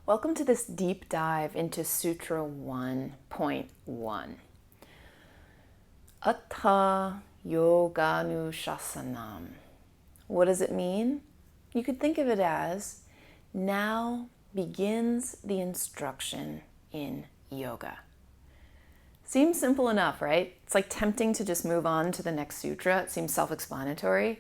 Welcome to this deep dive into Sutra 1.1. Atha Yoganushasana. What does it mean? You could think of it as, now begins the instruction in yoga. Seems simple enough, right? It's like tempting to just move on to the next sutra. It seems self-explanatory.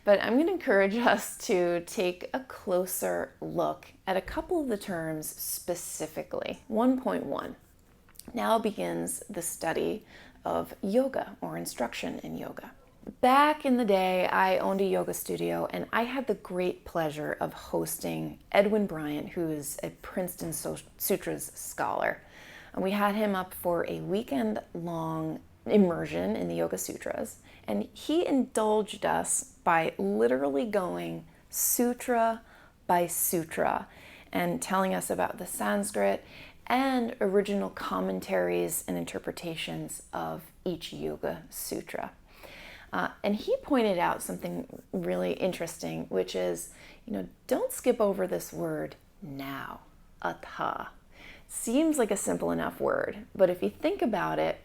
But I'm going to encourage us to take a closer look at a couple of the terms specifically. 1.1. Now begins the study of yoga or instruction in yoga. Back in the day, I owned a yoga studio and I had the great pleasure of hosting Edwin Bryant, who is a Princeton Sutras scholar. And we had him up for a weekend-long immersion in the Yoga Sutras, and he indulged us by literally going sutra by sutra and telling us about the Sanskrit and original commentaries and interpretations of each Yoga Sutra. And he pointed out something really interesting, which is, don't skip over this word now, atha. Seems like a simple enough word, but if you think about it,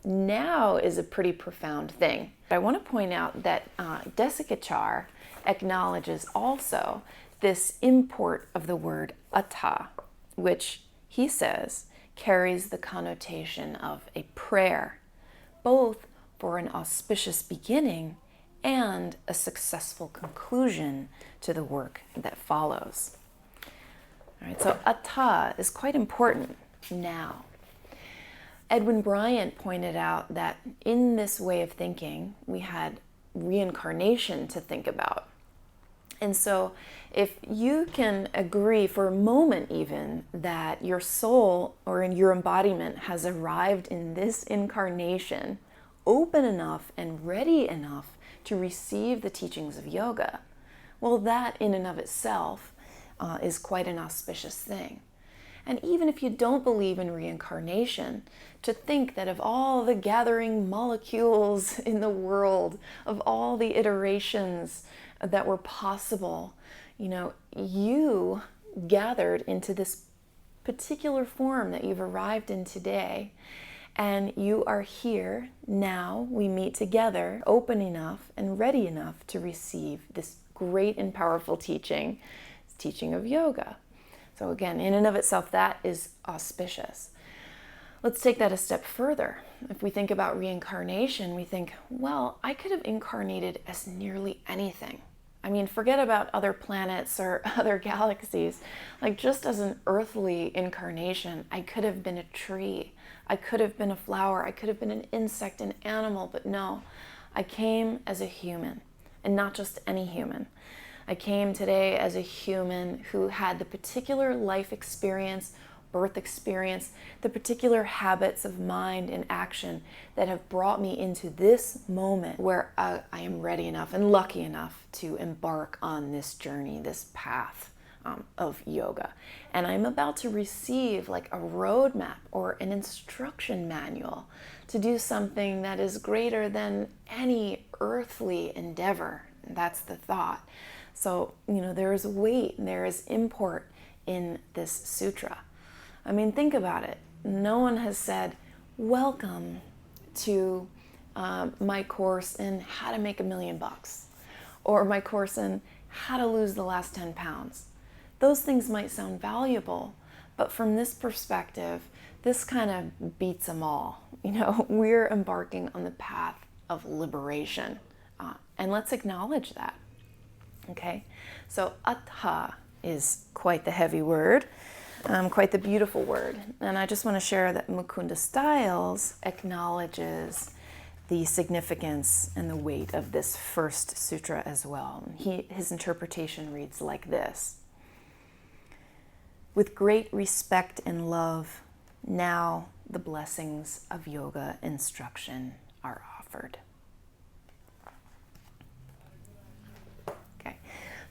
now is a pretty profound thing. I want to point out that Desikachar acknowledges also this import of the word atha, which he says carries the connotation of a prayer, both for an auspicious beginning and a successful conclusion to the work that follows. All right, so atha is quite important now. Edwin Bryant pointed out that in this way of thinking, we had reincarnation to think about. And so if you can agree for a moment even that your soul or in your embodiment has arrived in this incarnation, open enough and ready enough to receive the teachings of yoga, well, that in and of itself is quite an auspicious thing. And even if you don't believe in reincarnation, to think that of all the gathering molecules in the world, of all the iterations that were possible, you gathered into this particular form that you've arrived in today, and you are here now. We meet together, open enough and ready enough to receive this great and powerful teaching of yoga. So again, in and of itself, that is auspicious. Let's take that a step further. If we think about reincarnation, we think, well, I could have incarnated as nearly anything. I mean, forget about other planets or other galaxies. Like just as an earthly incarnation, I could have been a tree. I could have been a flower. I could have been an insect, an animal, but no, I came as a human, and not just any human. I came today as a human who had the particular life experience, birth experience, the particular habits of mind and action that have brought me into this moment where I am ready enough and lucky enough to embark on this journey, this path of yoga. And I'm about to receive like a roadmap or an instruction manual to do something that is greater than any earthly endeavor. And that's the thought. So, there is weight and there is import in this sutra. I mean, think about it. No one has said, welcome to my course in how to make $1 million or my course in how to lose the last 10 pounds. Those things might sound valuable, but from this perspective, this kind of beats them all. We're embarking on the path of liberation, and let's acknowledge that. Okay, so atha is quite the heavy word, quite the beautiful word. And I just want to share that Mukunda Styles acknowledges the significance and the weight of this first sutra as well. His interpretation reads like this. With great respect and love, now the blessings of yoga instruction are offered.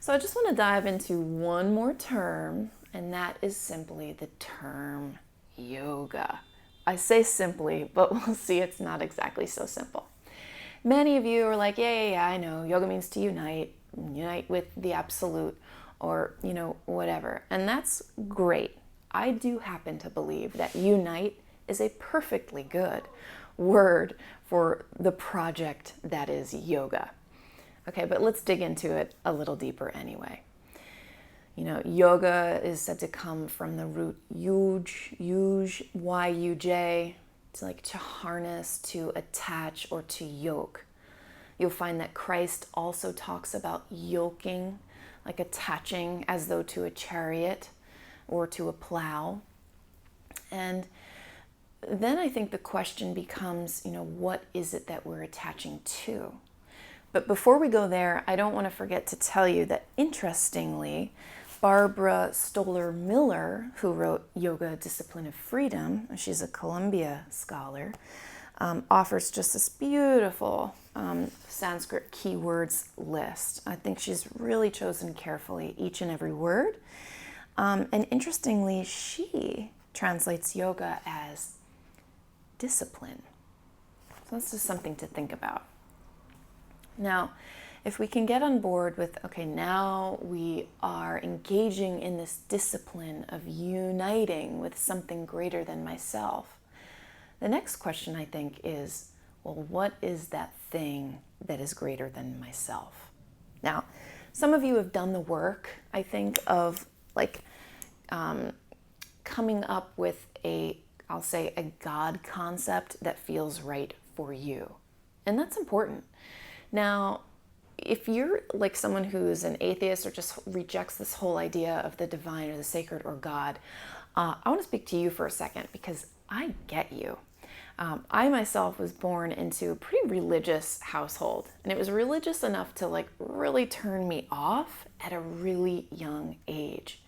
So I just want to dive into one more term, and that is simply the term yoga. I say simply, but we'll see it's not exactly so simple. Many of you are like, yeah, I know. Yoga means to unite with the absolute or, whatever. And that's great. I do happen to believe that unite is a perfectly good word for the project that is yoga. Okay, but let's dig into it a little deeper anyway. Yoga is said to come from the root yuj, Y-U-J. It's like to harness, to attach, or to yoke. You'll find that Christ also talks about yoking, like attaching as though to a chariot or to a plow. And then I think the question becomes, what is it that we're attaching to? But before we go there, I don't want to forget to tell you that, interestingly, Barbara Stoler-Miller, who wrote Yoga, Discipline of Freedom, she's a Columbia scholar, offers just this beautiful Sanskrit keywords list. I think she's really chosen carefully each and every word. And interestingly, she translates yoga as discipline. So that's just something to think about. Now, if we can get on board with, okay, now we are engaging in this discipline of uniting with something greater than myself, the next question I think is, well, what is that thing that is greater than myself? Now, some of you have done the work, I think, of coming up with I'll say a God concept that feels right for you. And that's important. Now, if you're like someone who's an atheist or just rejects this whole idea of the divine or the sacred or God, I want to speak to you for a second because I get you. I myself was born into a pretty religious household, and it was religious enough to really turn me off at a really young age.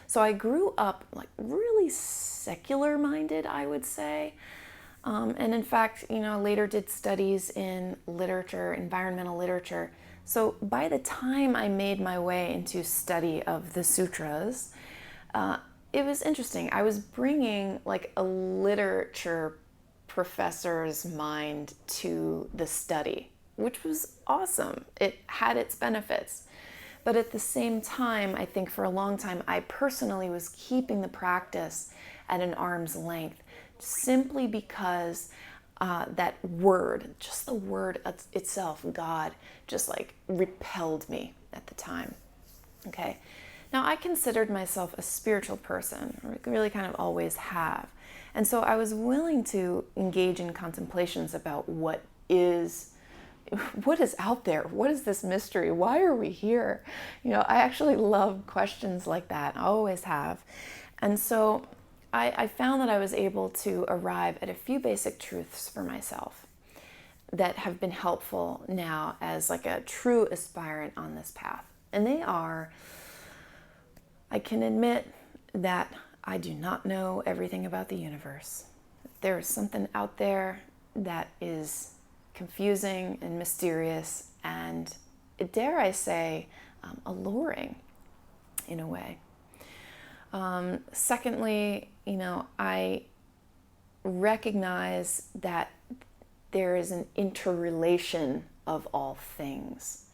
So I grew up really secular minded, I would say. And in fact, later did studies in literature, environmental literature. So by the time I made my way into study of the Sutras, it was interesting. I was bringing a literature professor's mind to the study, which was awesome. It had its benefits. But at the same time, I think for a long time, I personally was keeping the practice at an arm's length simply because that word, just the word itself, God, just repelled me at the time. Okay. Now, I considered myself a spiritual person, or really kind of always have. And so I was willing to engage in contemplations about what is out there? What is this mystery? Why are we here? I actually love questions like that. I always have. And so I found that I was able to arrive at a few basic truths for myself that have been helpful now as a true aspirant on this path. And they are, I can admit that I do not know everything about the universe. There is something out there that is confusing and mysterious and, dare I say, alluring in a way. Secondly, I recognize that there is an interrelation of all things.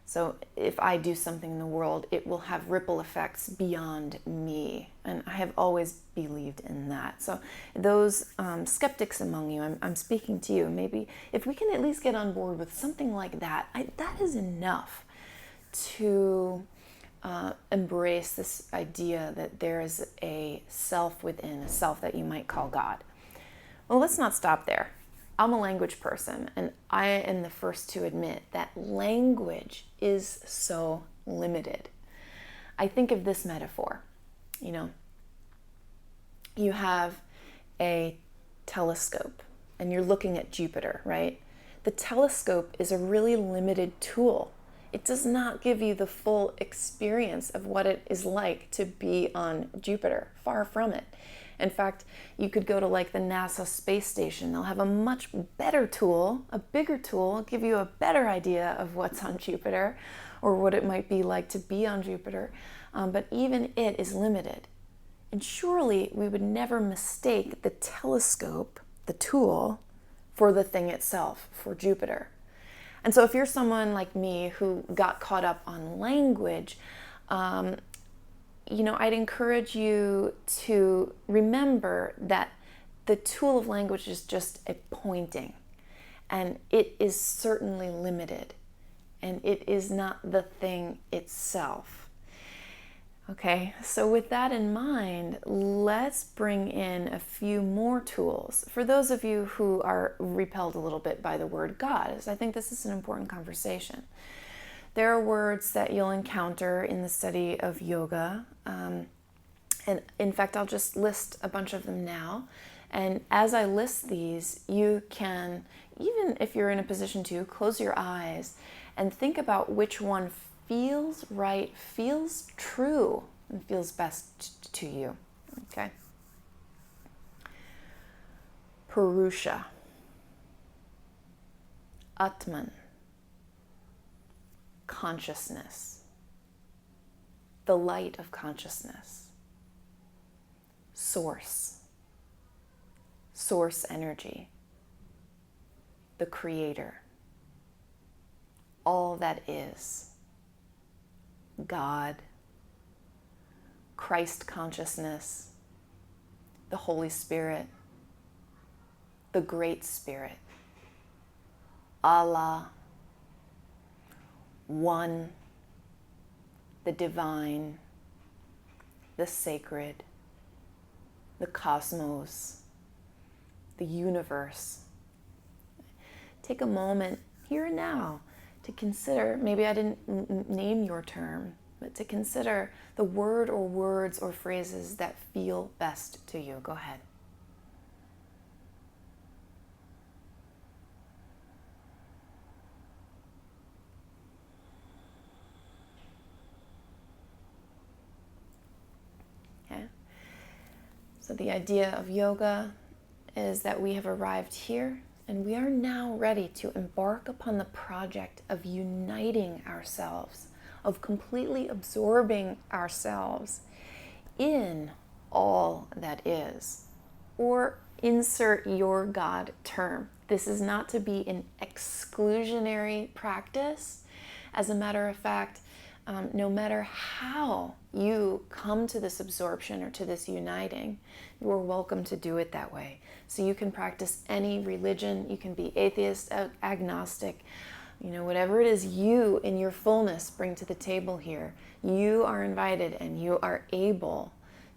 So if I do something in the world, it will have ripple effects beyond me. And I have always believed in that. So those skeptics among you, I'm speaking to you. Maybe if we can at least get on board with something like that, that is enough to embrace this idea that there is a self within, a self that you might call God. Well, let's not stop there. I'm a language person, and I am the first to admit that language is so limited. I think of this metaphor. You have a telescope, and you're looking at Jupiter, right? The telescope is a really limited tool. It does not give you the full experience of what it is like to be on Jupiter. Far from it. In fact, you could go to the NASA space station. They'll have a much better tool, a bigger tool, give you a better idea of what's on Jupiter or what it might be like to be on Jupiter. But even it is limited. And surely we would never mistake the telescope, the tool, for the thing itself, for Jupiter. And so if you're someone like me who got caught up on language, I'd encourage you to remember that the tool of language is just a pointing, and it is certainly limited, and it is not the thing itself. Okay, so with that in mind, let's bring in a few more tools. For those of you who are repelled a little bit by the word God, I think this is an important conversation. There are words that you'll encounter in the study of yoga, and in fact, I'll just list a bunch of them now. And as I list these, you can, even if you're in a position to, close your eyes and think about which one feels right, feels true, and feels best to you. Okay? Purusha, Atman, consciousness, the light of consciousness, source energy, the creator, all that is, God, Christ consciousness, the Holy Spirit, the Great Spirit, Allah, one, the divine, the sacred, the cosmos, the universe. Take a moment here and now to consider, maybe I didn't name your term, but to consider the word or words or phrases that feel best to you. Go ahead. Okay. So the idea of yoga is that we have arrived here and we are now ready to embark upon the project of uniting ourselves, of completely absorbing ourselves in all that is. Or insert your God term. This is not to be an exclusionary practice. As a matter of fact, no matter how you come to this absorption or to this uniting, you are welcome to do it that way. So you can practice any religion, you can be atheist, agnostic, whatever it is you in your fullness bring to the table here, you are invited and you are able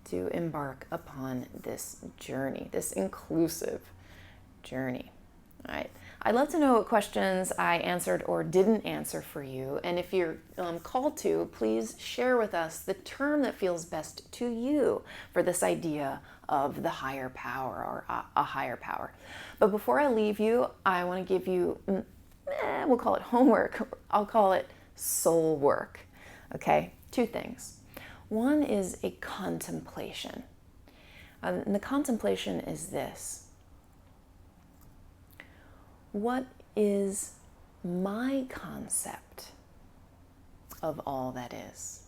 to embark upon this journey, this inclusive journey. All right. I'd love to know what questions I answered or didn't answer for you. And if you're called to, please share with us the term that feels best to you for this idea of the higher power or a higher power. But before I leave you, I want to give you, we'll call it homework. I'll call it soul work. Okay, two things. One is a contemplation. And the contemplation is this. What is my concept of all that is?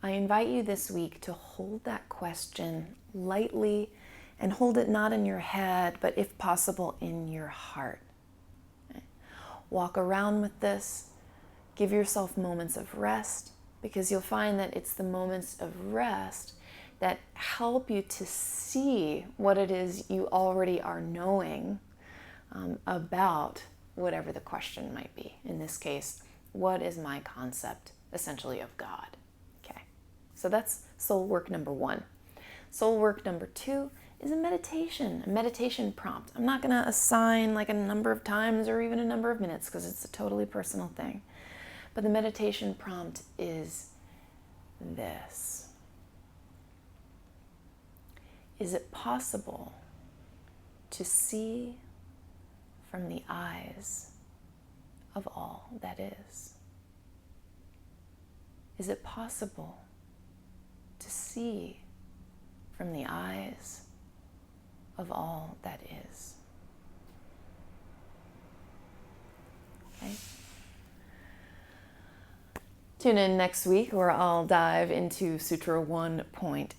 I invite you this week to hold that question lightly and hold it not in your head, but if possible in your heart. Walk around with this. Give yourself moments of rest, because you'll find that it's the moments of rest that help you to see what it is you already are knowing about whatever the question might be. In this case, what is my concept, essentially, of God? Okay, so that's soul work number one. Soul work number two is a meditation prompt. I'm not gonna assign like a number of times or even a number of minutes because it's a totally personal thing. But the meditation prompt is this. Is it possible to see from the eyes of all that is? Is it possible to see from the eyes of all that is? Okay. Tune in next week where I'll dive into Sutra 1.2.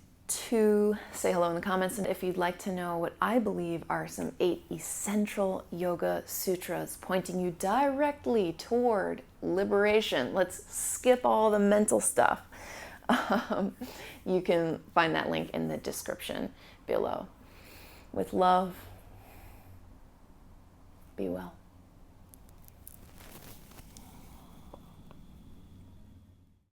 to say hello in the comments. And if you'd like to know what I believe are some 8 essential yoga sutras pointing you directly toward liberation, let's skip all the mental stuff. You can find that link in the description below. With love, be well.